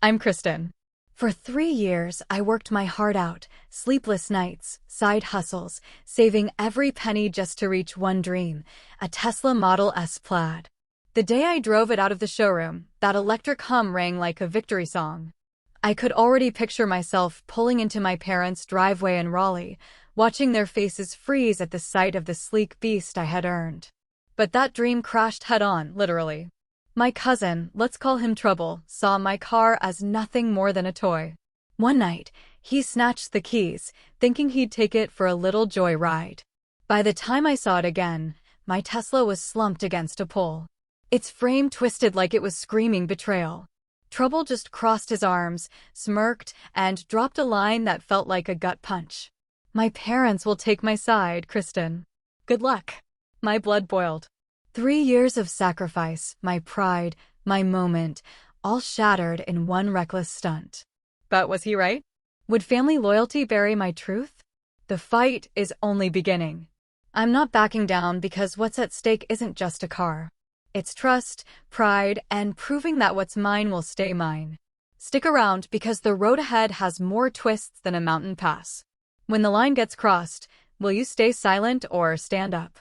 I'm Kristen. For 3 years, I worked my heart out, sleepless nights, side hustles, saving every penny just to reach one dream, a Tesla Model S Plaid. The day I drove it out of the showroom, that electric hum rang like a victory song. I could already picture myself pulling into my parents' driveway in Raleigh, watching their faces freeze at the sight of the sleek beast I had earned. But that dream crashed head-on, literally. My cousin, let's call him Trouble, saw my car as nothing more than a toy. One night, he snatched the keys, thinking he'd take it for a little joy ride. By the time I saw it again, my Tesla was slumped against a pole. Its frame twisted like it was screaming betrayal. Trouble just crossed his arms, smirked, and dropped a line that felt like a gut punch. My parents will take my side, Kristen. Good luck. My blood boiled. 3 years of sacrifice, my pride, my moment, all shattered in one reckless stunt. But was he right? Would family loyalty bury my truth? The fight is only beginning. I'm not backing down because what's at stake isn't just a car. It's trust, pride, and proving that what's mine will stay mine. Stick around because the road ahead has more twists than a mountain pass. When the line gets crossed, will you stay silent or stand up?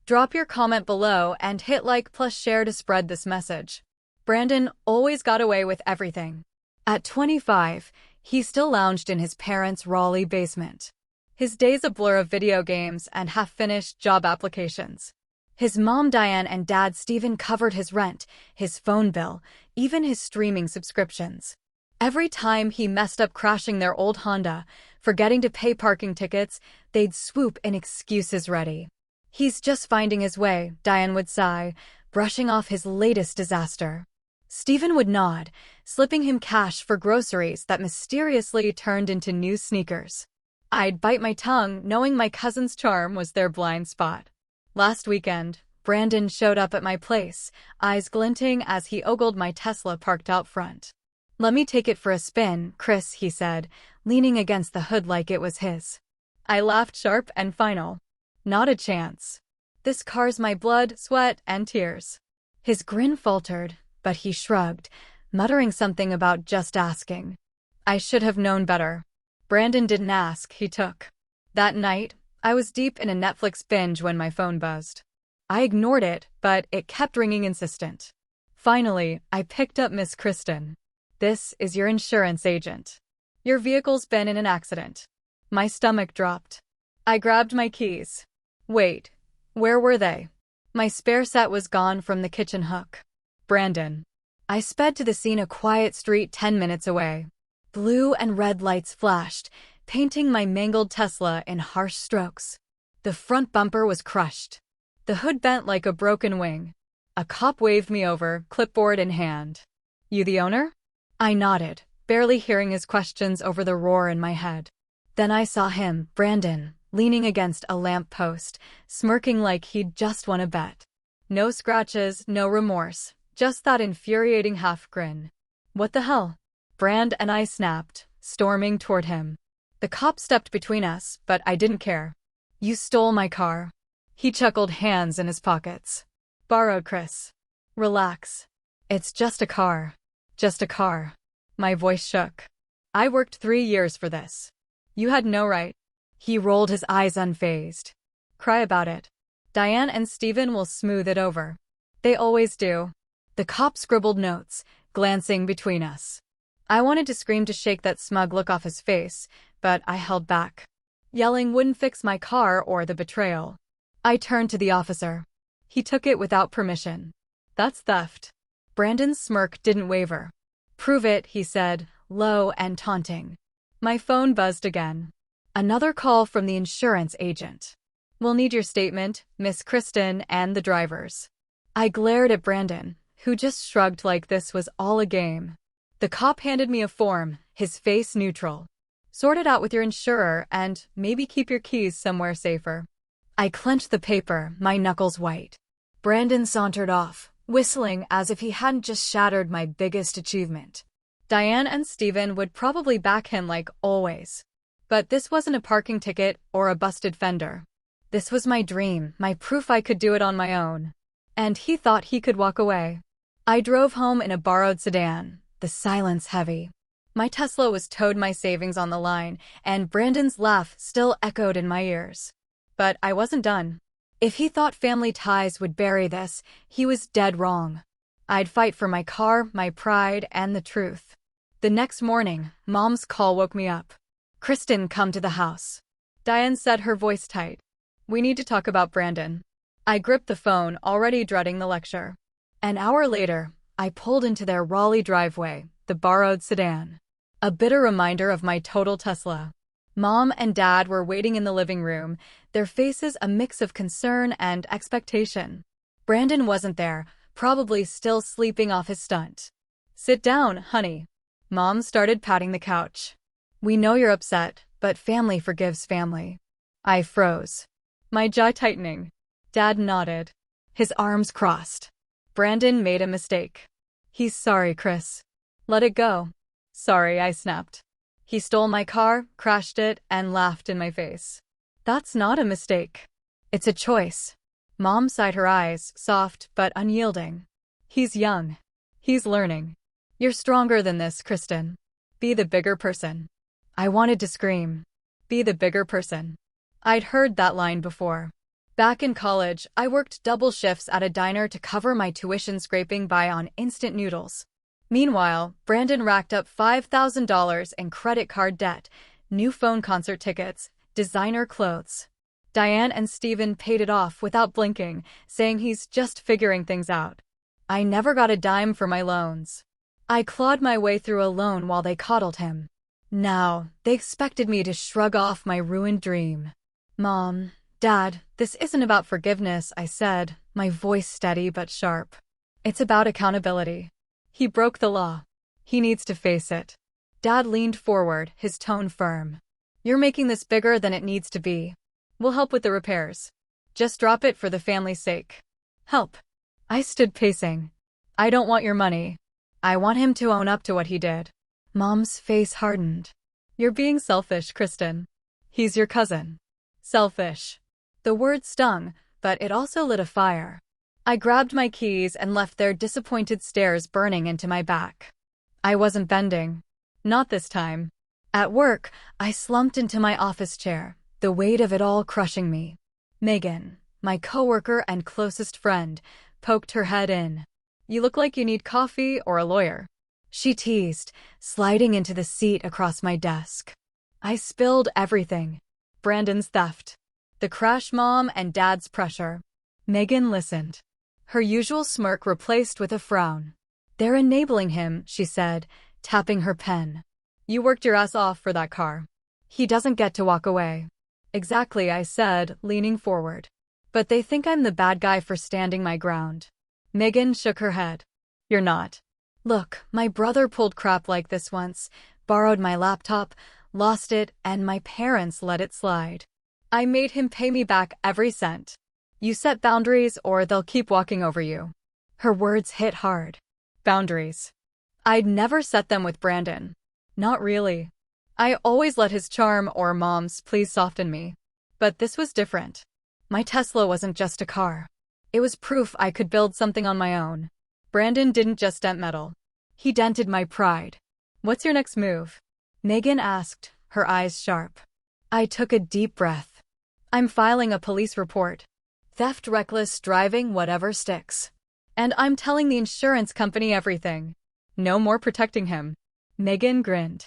Drop your comment below and hit like plus share to spread this message. Brandon always got away with everything. At 25, he still lounged in his parents' Raleigh basement. His days a blur of video games and half-finished job applications. His mom Diane and dad Steven covered his rent, his phone bill, even his streaming subscriptions. Every time he messed up crashing their old Honda, forgetting to pay parking tickets, they'd swoop in excuses ready. He's just finding his way, Diane would sigh, brushing off his latest disaster. Steven would nod, slipping him cash for groceries that mysteriously turned into new sneakers. I'd bite my tongue knowing my cousin's charm was their blind spot. Last weekend, Brandon showed up at my place, eyes glinting as he ogled my Tesla parked out front. "Let me take it for a spin, Chris," he said, leaning against the hood like it was his. I laughed sharp and final. Not a chance. This car's my blood, sweat, and tears. His grin faltered, but he shrugged, muttering something about just asking. I should have known better. Brandon didn't ask, he took. That night, I was deep in a Netflix binge when my phone buzzed. I ignored it, but it kept ringing insistent. Finally, I picked up Miss Kristen. "This is your insurance agent. Your vehicle's been in an accident." My stomach dropped. I grabbed my keys. Wait, where were they? My spare set was gone from the kitchen hook. Brandon. I sped to the scene, a quiet street 10 minutes away. Blue and red lights flashed, painting my mangled Tesla in harsh strokes. The front bumper was crushed. The hood bent like a broken wing. A cop waved me over, clipboard in hand. "You the owner?" I nodded, barely hearing his questions over the roar in my head. Then I saw him, Brandon, leaning against a lamp post, smirking like he'd just won a bet. No scratches, no remorse, just that infuriating half grin. "What the hell?" Brand and I snapped, storming toward him. The cop stepped between us, but I didn't care. "You stole my car." He chuckled, hands in his pockets. "Borrowed, Chris. Relax. It's just a car. Just a car." My voice shook. "I worked 3 years for this. You had no right." He rolled his eyes unfazed. "Cry about it. Diane and Steven will smooth it over. They always do." The cop scribbled notes, glancing between us. I wanted to scream to shake that smug look off his face, but I held back. Yelling wouldn't fix my car or the betrayal. I turned to the officer. He took it without permission. "That's theft." Brandon's smirk didn't waver. "Prove it," he said, low and taunting. My phone buzzed again. Another call from the insurance agent. "We'll need your statement, Miss Kristen, and the driver's." I glared at Brandon, who just shrugged like this was all a game. The cop handed me a form, his face neutral. "Sort it out with your insurer and maybe keep your keys somewhere safer." I clenched the paper, my knuckles white. Brandon sauntered off, whistling as if he hadn't just shattered my biggest achievement. Diane and Steven would probably back him like always. But this wasn't a parking ticket or a busted fender. This was my dream, my proof I could do it on my own. And he thought he could walk away. I drove home in a borrowed sedan, the silence heavy. My Tesla was towed, my savings on the line, and Brandon's laugh still echoed in my ears. But I wasn't done. If he thought family ties would bury this, he was dead wrong. I'd fight for my car, my pride, and the truth. The next morning, Mom's call woke me up. "Kristen, come to the house." Diane said, her voice tight. "We need to talk about Brandon." I gripped the phone, already dreading the lecture. An hour later, I pulled into their Raleigh driveway, the borrowed sedan. A bitter reminder of my total Tesla. Mom and Dad were waiting in the living room, their faces a mix of concern and expectation. Brandon wasn't there, probably still sleeping off his stunt. "Sit down, honey." Mom started patting the couch. "We know you're upset, but family forgives family." I froze, my jaw tightening. Dad nodded, his arms crossed. "Brandon made a mistake. He's sorry, Chris. Let it go." "Sorry," I snapped. "He stole my car, crashed it, and laughed in my face." "That's not a mistake. It's a choice." Mom sighed, her eyes soft but unyielding. "He's young. He's learning. You're stronger than this, Kristen. Be the bigger person." I wanted to scream. Be the bigger person. I'd heard that line before. Back in college, I worked double shifts at a diner to cover my tuition, scraping by on instant noodles. Meanwhile, Brandon racked up $5,000 in credit card debt, new phone concert tickets, designer clothes. Diane and Steven paid it off without blinking, saying he's just figuring things out. I never got a dime for my loans. I clawed my way through a loan while they coddled him. Now, they expected me to shrug off my ruined dream. "Mom, Dad, this isn't about forgiveness," I said, my voice steady but sharp. "It's about accountability. He broke the law. He needs to face it." Dad leaned forward, his tone firm. "You're making this bigger than it needs to be. We'll help with the repairs. Just drop it for the family's sake." "Help." I stood pacing. "I don't want your money. I want him to own up to what he did." Mom's face hardened. "You're being selfish, Kristen. He's your cousin." Selfish. The word stung, but it also lit a fire. I grabbed my keys and left, their disappointed stares burning into my back. I wasn't bending. Not this time. At work, I slumped into my office chair, the weight of it all crushing me. Megan, my coworker and closest friend, poked her head in. "You look like you need coffee or a lawyer," she teased, sliding into the seat across my desk. I spilled everything. Brandon's theft, the crash, Mom and Dad's pressure. Megan listened, her usual smirk replaced with a frown. "They're enabling him," she said, tapping her pen. "You worked your ass off for that car. He doesn't get to walk away." "Exactly," I said, leaning forward. "But they think I'm the bad guy for standing my ground." Megan shook her head. "You're not. Look, my brother pulled crap like this once, borrowed my laptop, lost it, and my parents let it slide. I made him pay me back every cent. You set boundaries or they'll keep walking over you." Her words hit hard. Boundaries. I'd never set them with Brandon. Not really. I always let his charm or Mom's please soften me. But this was different. My Tesla wasn't just a car. It was proof I could build something on my own. Brandon didn't just dent metal. He dented my pride. "What's your next move?" Megan asked, her eyes sharp. I took a deep breath. "I'm filing a police report. Theft, reckless driving, whatever sticks. And I'm telling the insurance company everything. No more protecting him." Megan grinned.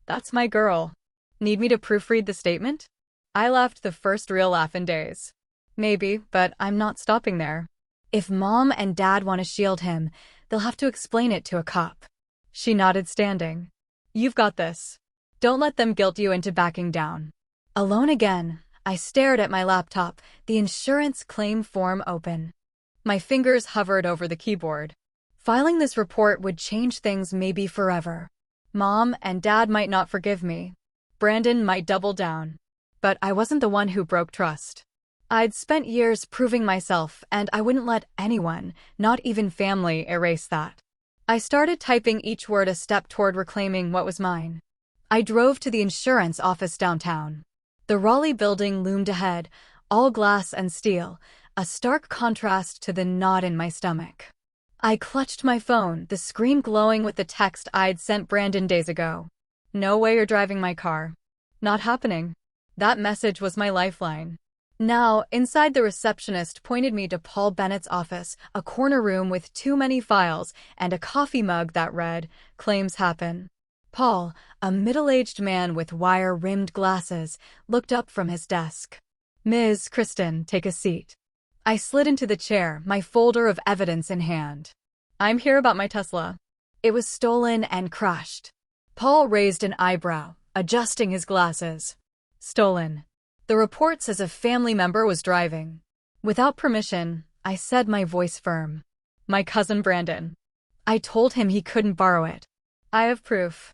"That's my girl. Need me to proofread the statement?" I laughed, the first real laugh in days. "Maybe, but I'm not stopping there. If Mom and Dad want to shield him, they'll have to explain it to a cop." She nodded, standing. "You've got this. Don't let them guilt you into backing down." Alone again, I stared at my laptop, the insurance claim form open. My fingers hovered over the keyboard. Filing this report would change things, maybe forever. Mom and Dad might not forgive me. Brandon might double down. But I wasn't the one who broke trust. I'd spent years proving myself, and I wouldn't let anyone, not even family, erase that. I started typing each word, a step toward reclaiming what was mine. I drove to the insurance office downtown. The Raleigh building loomed ahead, all glass and steel, a stark contrast to the knot in my stomach. I clutched my phone, the screen glowing with the text I'd sent Brandon days ago. "No way you're driving my car." Not happening. That message was my lifeline. Now, inside, the receptionist pointed me to Paul Bennett's office, a corner room with too many files and a coffee mug that read, "Claims happen." Paul, a middle-aged man with wire-rimmed glasses, looked up from his desk. "Ms. Kristen, take a seat." I slid into the chair, my folder of evidence in hand. "I'm here about my Tesla. It was stolen and crushed." Paul raised an eyebrow, adjusting his glasses. "Stolen. The report says a family member was driving. Without permission," I said, my voice firm. "My cousin Brandon. I told him he couldn't borrow it. I have proof."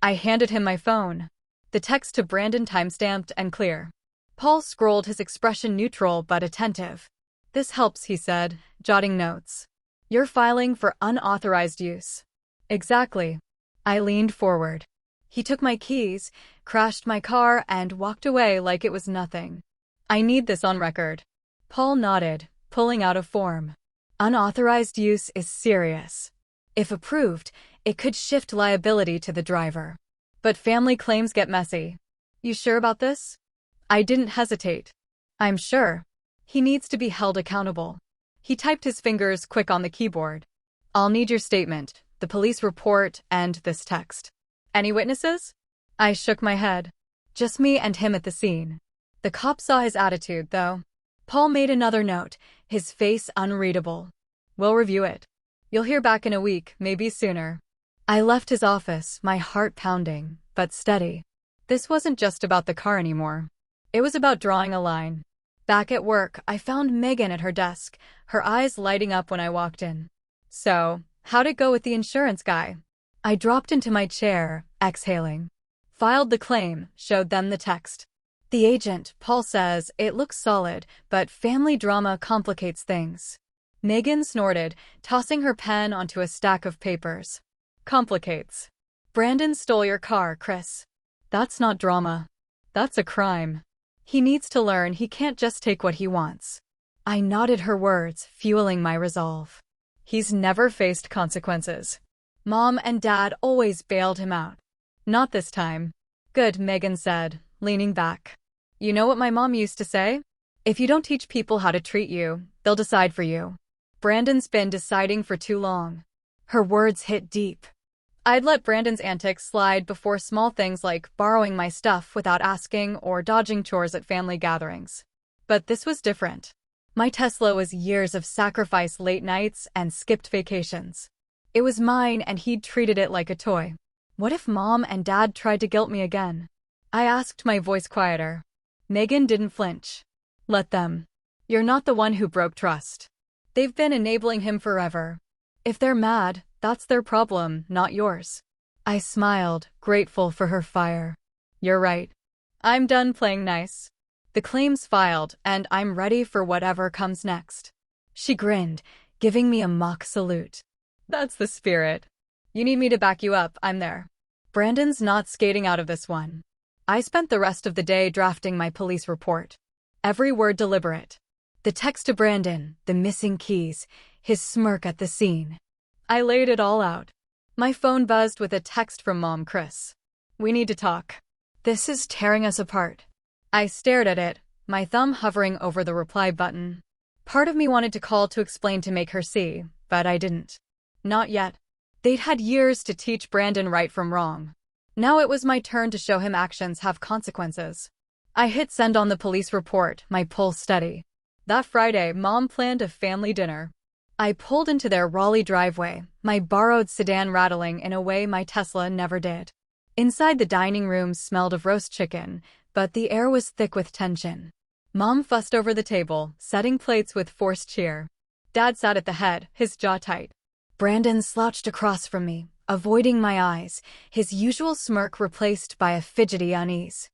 I handed him my phone. The text to Brandon timestamped and clear. Paul scrolled, his expression neutral but attentive. "This helps," he said, jotting notes. "You're filing for unauthorized use." "Exactly." I leaned forward. He took my keys, crashed my car, and walked away like it was nothing. "I need this on record." Paul nodded, pulling out a form. "Unauthorized use is serious. If approved, it could shift liability to the driver. But family claims get messy." "You sure about this?" I didn't hesitate. "I'm sure. He needs to be held accountable." He typed, his fingers quick on the keyboard. "I'll need your statement, the police report, and this text." "Any witnesses?" I shook my head. "Just me and him at the scene." The cop saw his attitude, though. Paul made another note, his face unreadable. "We'll review it. You'll hear back in a week, maybe sooner." I left his office, my heart pounding, but steady. This wasn't just about the car anymore. It was about drawing a line. Back at work, I found Megan at her desk, her eyes lighting up when I walked in. "So, how'd it go with the insurance guy?" I dropped into my chair, exhaling. "Filed the claim," showed them the text. "The agent, Paul says, it looks solid, but family drama complicates things." Megan snorted, tossing her pen onto a stack of papers. "Complicates. Brandon stole your car, Chris. That's not drama. That's a crime. He needs to learn he can't just take what he wants." I nodded, her words fueling my resolve. "He's never faced consequences. Mom and Dad always bailed him out." "Not this time." "Good," Megan said, leaning back. "You know what my mom used to say? If you don't teach people how to treat you, they'll decide for you. Brandon's been deciding for too long." Her words hit deep. I'd let Brandon's antics slide before, small things like borrowing my stuff without asking or dodging chores at family gatherings. But this was different. My Tesla was years of sacrifice, late nights, and skipped vacations. It was mine, and he'd treated it like a toy. What if Mom and Dad tried to guilt me again? I asked, my voice quieter. Megan didn't flinch. "Let them. You're not the one who broke trust. They've been enabling him forever. If they're mad, that's their problem, not yours." I smiled, grateful for her fire. "You're right. I'm done playing nice. The claim's filed, and I'm ready for whatever comes next." She grinned, giving me a mock salute. "That's the spirit. You need me to back you up, I'm there. Brandon's not skating out of this one." I spent the rest of the day drafting my police report. Every word deliberate. The text to Brandon, the missing keys, his smirk at the scene. I laid it all out. My phone buzzed with a text from Mom. "Chris, we need to talk. This is tearing us apart." I stared at it, my thumb hovering over the reply button. Part of me wanted to call to explain, to make her see, but I didn't. Not yet. They'd had years to teach Brandon right from wrong. Now it was my turn to show him actions have consequences. I hit send on the police report, my pulse steady. That Friday, Mom planned a family dinner. I pulled into their Raleigh driveway, my borrowed sedan rattling in a way my Tesla never did. Inside, the dining room smelled of roast chicken, but the air was thick with tension. Mom fussed over the table, setting plates with forced cheer. Dad sat at the head, his jaw tight. Brandon slouched across from me, avoiding my eyes, his usual smirk replaced by a fidgety unease.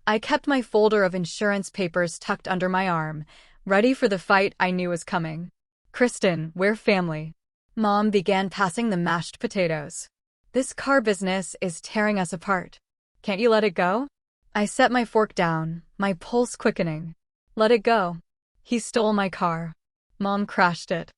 I kept my folder of insurance papers tucked under my arm, ready for the fight I knew was coming. "Kristen, we're family." Mom began passing the mashed potatoes. "This car business is tearing us apart. Can't you let it go?" I set my fork down, my pulse quickening. "Let it go. He stole my car. Mom crashed it.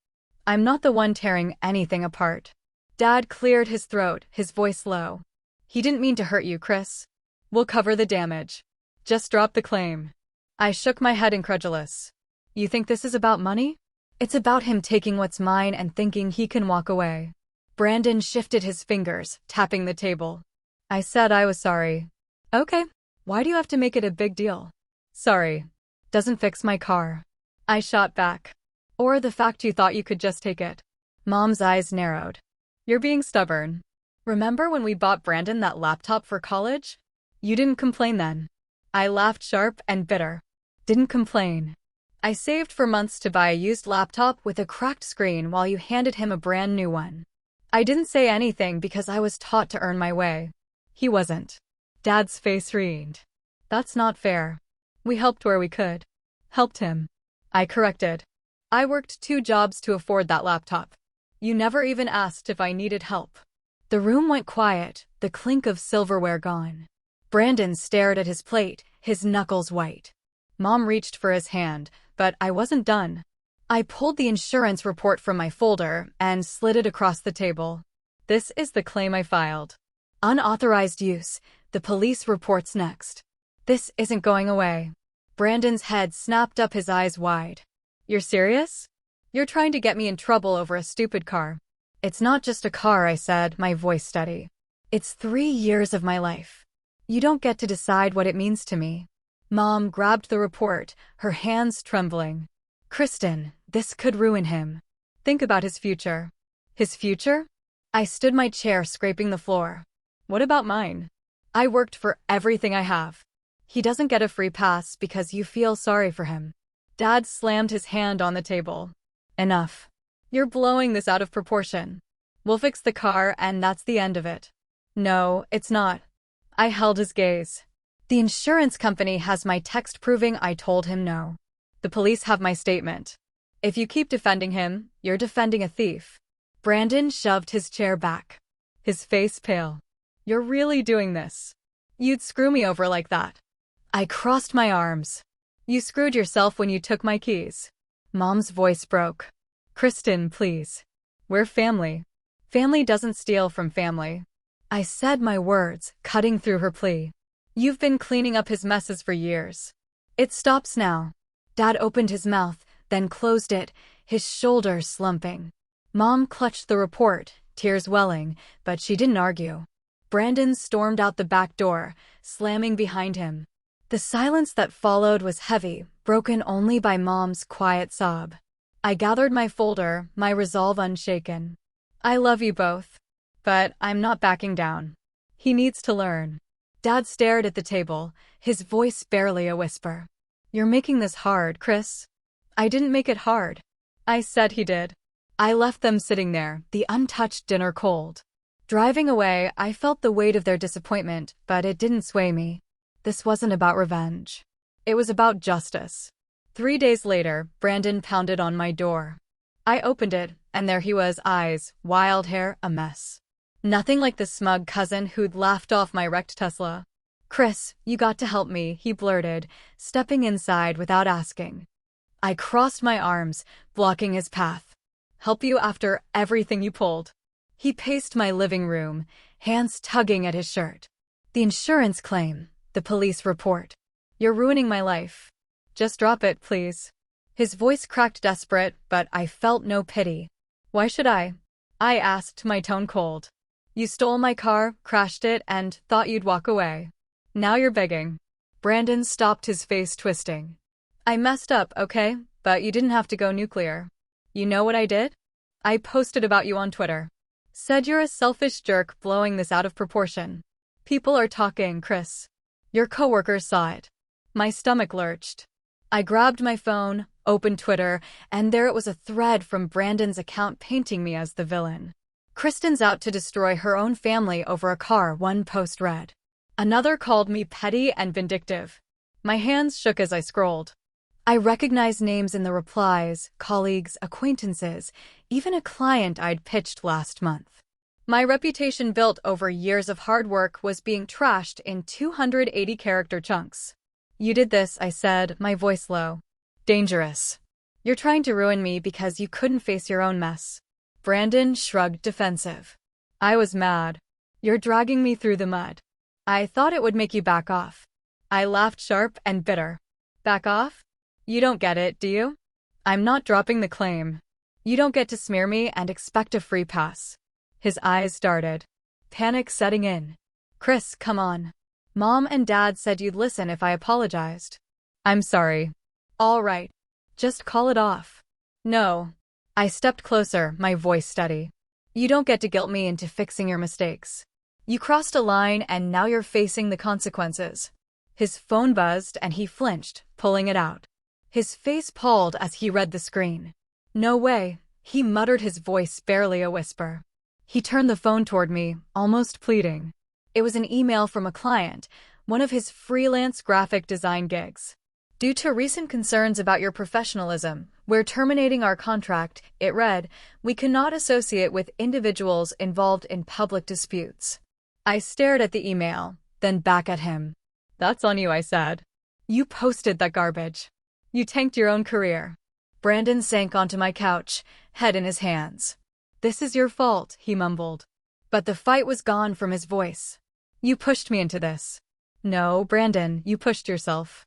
I'm not the one tearing anything apart. Dad cleared his throat, his voice low. He didn't mean to hurt you, Chris. We'll cover the damage. Just drop the claim. I shook my head incredulous. You think this is about money? It's about him taking what's mine and thinking he can walk away. Brandon shifted his fingers, tapping the table. I said I was sorry. Okay. Why do you have to make it a big deal? Sorry. Doesn't fix my car. I shot back. Or the fact you thought you could just take it. Mom's eyes narrowed. You're being stubborn. Remember when we bought Brandon that laptop for college? You didn't complain then. I laughed sharp and bitter. Didn't complain. I saved for months to buy a used laptop with a cracked screen while you handed him a brand new one. I didn't say anything because I was taught to earn my way. He wasn't. Dad's face wrinkled. That's not fair. We helped where we could. Helped him. I corrected. I worked 2 jobs to afford that laptop. You never even asked if I needed help. The room went quiet, the clink of silverware gone. Brandon stared at his plate, his knuckles white. Mom reached for his hand, but I wasn't done. I pulled the insurance report from my folder and slid it across the table. This is the claim I filed. Unauthorized use. The police report's next. This isn't going away. Brandon's head snapped up, his eyes wide. You're serious? You're trying to get me in trouble over a stupid car. It's not just a car, I said, my voice steady. It's 3 years of my life. You don't get to decide what it means to me. Mom grabbed the report, her hands trembling. Kristen, this could ruin him. Think about his future. His future? I stood my chair, scraping the floor. What about mine? I worked for everything I have. He doesn't get a free pass because you feel sorry for him. Dad slammed his hand on the table. Enough. You're blowing this out of proportion. We'll fix the car and that's the end of it. No, it's not. I held his gaze. The insurance company has my text proving I told him no. The police have my statement. If you keep defending him, you're defending a thief. Brandon shoved his chair back. His face pale. You're really doing this? You'd screw me over like that. I crossed my arms. You screwed yourself when you took my keys. Mom's voice broke. Kristen, please. We're family. Family doesn't steal from family. I said my words, cutting through her plea. You've been cleaning up his messes for years. It stops now. Dad opened his mouth, then closed it, his shoulders slumping. Mom clutched the report, tears welling, but she didn't argue. Brandon stormed out the back door, slamming behind him. The silence that followed was heavy, broken only by Mom's quiet sob. I gathered my folder, my resolve unshaken. I love you both. But I'm not backing down. He needs to learn. Dad stared at the table, his voice barely a whisper. You're making this hard, Chris. I didn't make it hard. I said he did. I left them sitting there, the untouched dinner cold. Driving away, I felt the weight of their disappointment, but it didn't sway me. This wasn't about revenge. It was about justice. 3 days later, Brandon pounded on my door. I opened it, and there he was, eyes, wild hair, a mess. Nothing like the smug cousin who'd laughed off my wrecked Tesla. Chris, you got to help me, he blurted, stepping inside without asking. I crossed my arms, blocking his path. Help you after everything you pulled. He paced my living room, hands tugging at his shirt. The insurance claim, the police report. You're ruining my life. Just drop it, please. His voice cracked desperate, but I felt no pity. Why should I? I asked, my tone cold. You stole my car, crashed it, and thought you'd walk away. Now you're begging. Brandon stopped, his face twisting. I messed up, okay, but you didn't have to go nuclear. You know what I did? I posted about you on Twitter. Said you're a selfish jerk blowing this out of proportion. People are talking, Chris. Your coworkers saw it. My stomach lurched. I grabbed my phone, opened Twitter, and there it was, a thread from Brandon's account painting me as the villain. Kristen's out to destroy her own family over a car, one post read. Another called me petty and vindictive. My hands shook as I scrolled. I recognized names in the replies, colleagues, acquaintances, even a client I'd pitched last month. My reputation built over years of hard work was being trashed in 280-character chunks. You did this, I said, my voice low. Dangerous. You're trying to ruin me because you couldn't face your own mess. Brandon shrugged defensive. I was mad. You're dragging me through the mud. I thought it would make you back off. I laughed sharp and bitter. Back off? You don't get it, do you? I'm not dropping the claim. You don't get to smear me and expect a free pass. His eyes darted. Panic setting in. Chris, come on. Mom and Dad said you'd listen if I apologized. I'm sorry. All right. Just call it off. No. I stepped closer, my voice steady. You don't get to guilt me into fixing your mistakes. You crossed a line and now you're facing the consequences. His phone buzzed and he flinched, pulling it out. His face palled as he read the screen. No way, he muttered, his voice barely a whisper. He turned the phone toward me, almost pleading. It was an email from a client, one of his freelance graphic design gigs. Due to recent concerns about your professionalism, we're terminating our contract, it read. We cannot associate with individuals involved in public disputes. I stared at the email, then back at him. That's on you, I said. You posted that garbage. You tanked your own career. Brandon sank onto my couch, head in his hands. This is your fault, he mumbled. But the fight was gone from his voice. You pushed me into this. No, Brandon, you pushed yourself.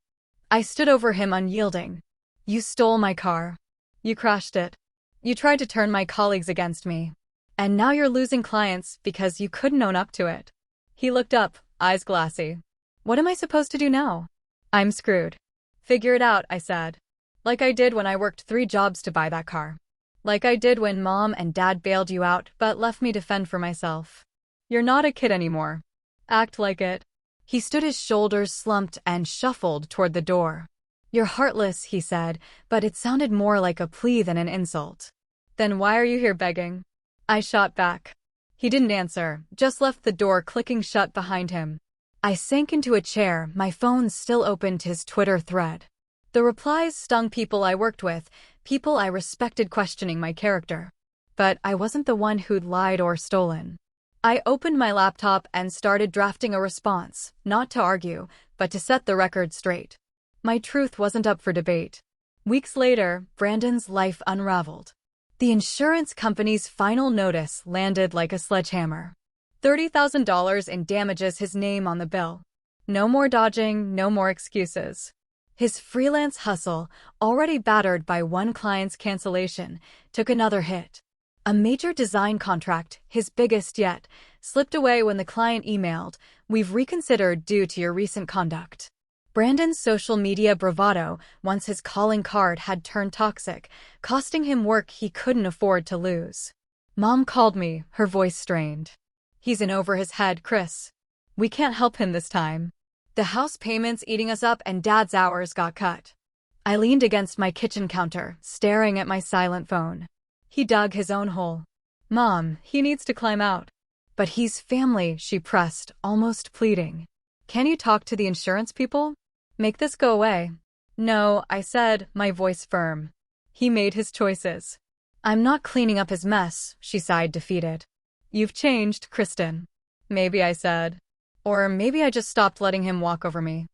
I stood over him unyielding. You stole my car. You crashed it. You tried to turn my colleagues against me. And now you're losing clients because you couldn't own up to it. He looked up, eyes glassy. What am I supposed to do now? I'm screwed. Figure it out, I said. Like I did when I worked 3 jobs to buy that car. Like I did when Mom and Dad bailed you out but left me to fend for myself. You're not a kid anymore. Act like it. He stood, his shoulders slumped, and shuffled toward the door. You're heartless, he said, but it sounded more like a plea than an insult. Then why are you here begging? I shot back. He didn't answer, just left the door clicking shut behind him. I sank into a chair, my phone still open to his Twitter thread. The replies stung people I worked with, people I respected questioning my character. But I wasn't the one who'd lied or stolen. I opened my laptop and started drafting a response, not to argue, but to set the record straight. My truth wasn't up for debate. Weeks later, Brandon's life unraveled. The insurance company's final notice landed like a sledgehammer. $30,000 in damages, his name on the bill. No more dodging, no more excuses. His freelance hustle, already battered by one client's cancellation, took another hit. A major design contract, his biggest yet, slipped away when the client emailed, "We've reconsidered due to your recent conduct." Brandon's social media bravado, once his calling card, had turned toxic, costing him work he couldn't afford to lose. Mom called me, her voice strained. He's in over his head, Chris. We can't help him this time. The house payment's eating us up and Dad's hours got cut. I leaned against my kitchen counter, staring at my silent phone. He dug his own hole. Mom, he needs to climb out. But he's family, she pressed, almost pleading. Can you talk to the insurance people? Make this go away. No, I said, my voice firm. He made his choices. I'm not cleaning up his mess, she sighed, defeated. You've changed, Kristen. Maybe, I said. Or maybe I just stopped letting him walk over me.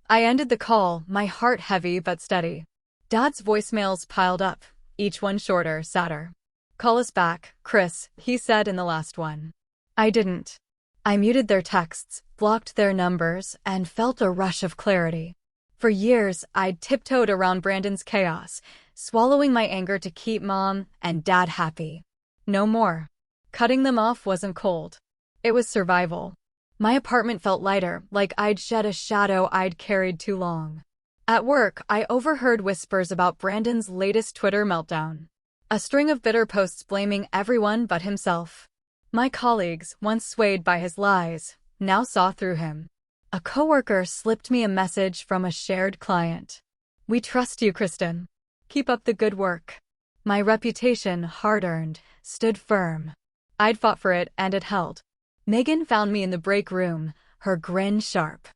I ended the call, my heart heavy but steady. Dad's voicemails piled up, each one shorter, sadder. Call us back, Chris, he said in the last one. I didn't. I muted their texts, blocked their numbers, and felt a rush of clarity. For years, I'd tiptoed around Brandon's chaos, swallowing my anger to keep Mom and Dad happy. No more. Cutting them off wasn't cold. It was survival. My apartment felt lighter, like I'd shed a shadow I'd carried too long. At work, I overheard whispers about Brandon's latest Twitter meltdown. A string of bitter posts blaming everyone but himself. My colleagues, once swayed by his lies, now saw through him. A coworker slipped me a message from a shared client. We trust you, Kristen. Keep up the good work. My reputation, hard-earned, stood firm. I'd fought for it, and it held. Megan found me in the break room, her grin sharp.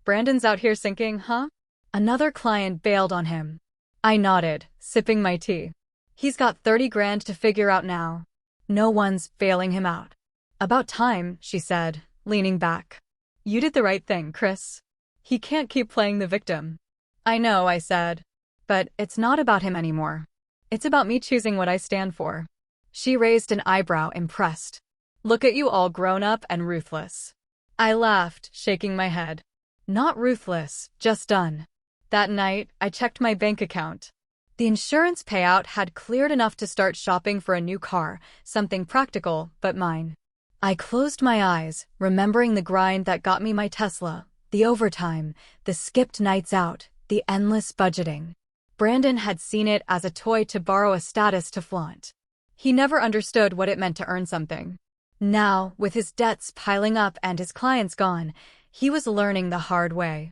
Brandon's out here sinking, huh? Another client bailed on him. I nodded, sipping my tea. He's got 30 grand to figure out now. No one's bailing him out. About time, she said, leaning back. You did the right thing, Chris. He can't keep playing the victim. I know, I said. But it's not about him anymore. It's about me choosing what I stand for. She raised an eyebrow, impressed. Look at you all grown up and ruthless. I laughed, shaking my head. Not ruthless, just done. That night, I checked my bank account. The insurance payout had cleared enough to start shopping for a new car, something practical, but mine. I closed my eyes, remembering the grind that got me my Tesla, the overtime, the skipped nights out, the endless budgeting. Brandon had seen it as a toy to borrow a status to flaunt. He never understood what it meant to earn something. Now, with his debts piling up and his clients gone, he was learning the hard way.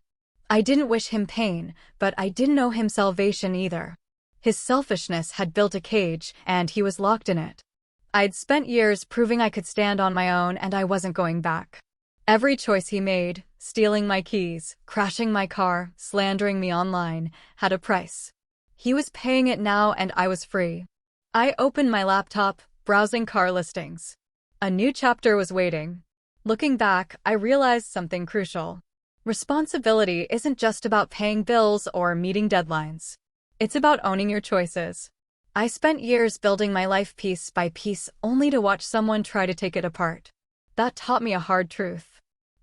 I didn't wish him pain, but I didn't owe him salvation either. His selfishness had built a cage, and he was locked in it. I'd spent years proving I could stand on my own, and I wasn't going back. Every choice he made, stealing my keys, crashing my car, slandering me online, had a price. He was paying it now, and I was free. I opened my laptop, browsing car listings. A new chapter was waiting. Looking back, I realized something crucial. Responsibility isn't just about paying bills or meeting deadlines. It's about owning your choices. I spent years building my life piece by piece only to watch someone try to take it apart. That taught me a hard truth.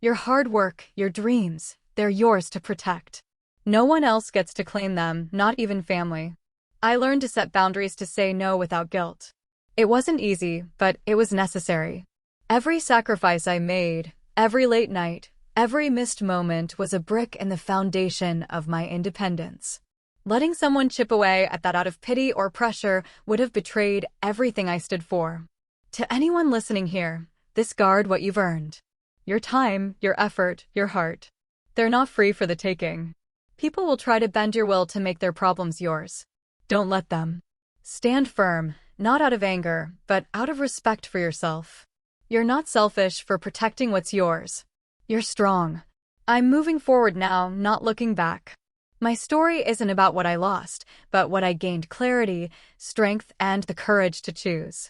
Your hard work, your dreams, they're yours to protect. No one else gets to claim them, not even family. I learned to set boundaries, to say no without guilt. It wasn't easy, but it was necessary. Every sacrifice I made, every late night, every missed moment was a brick in the foundation of my independence. Letting someone chip away at that out of pity or pressure would have betrayed everything I stood for. To anyone listening here, discard what you've earned. Your time, your effort, your heart. They're not free for the taking. People will try to bend your will to make their problems yours. Don't let them. Stand firm, not out of anger, but out of respect for yourself. You're not selfish for protecting what's yours. You're strong. I'm moving forward now, not looking back. My story isn't about what I lost, but what I gained: clarity, strength, and the courage to choose.